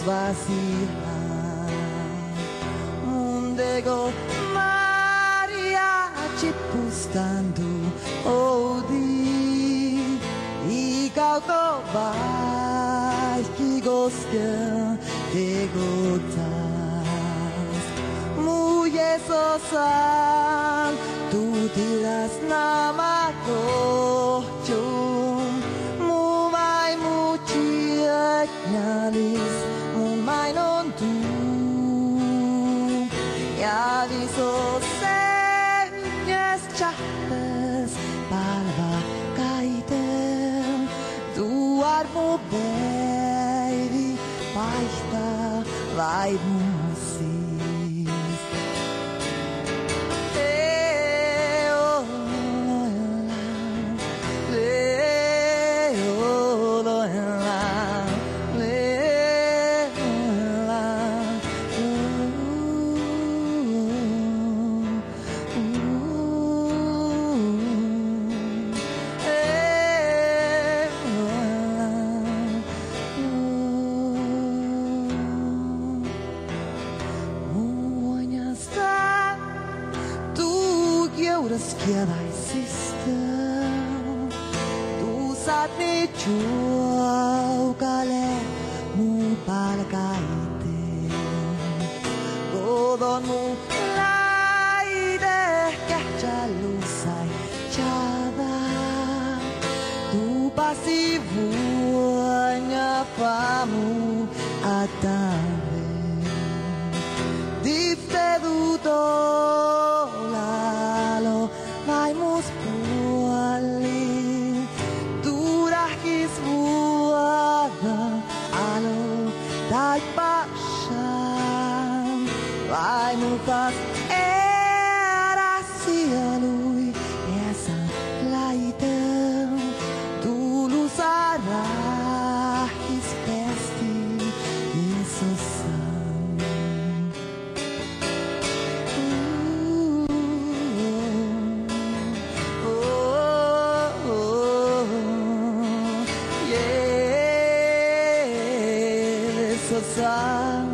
vacía. Mundego mariachi pustando odi I kauto vai ki gosken de gotas. Muye sosan tu tiras nama kochum mumai muciak nyalis mumai non tu yadi so senyes chahtes palva kaitem duar mo baby paista vai musis Skielai sister, tu saat ni chuau kale mu palakaite, godon mu laide kachalusai chada, tu pasivuanya pamu atave, difte dudo. Vaimus puoli, durahkis vuada, alo tai pashan, vaimu pas era sialui, esa laitem, dulu sarahis pesti, insosan. Sun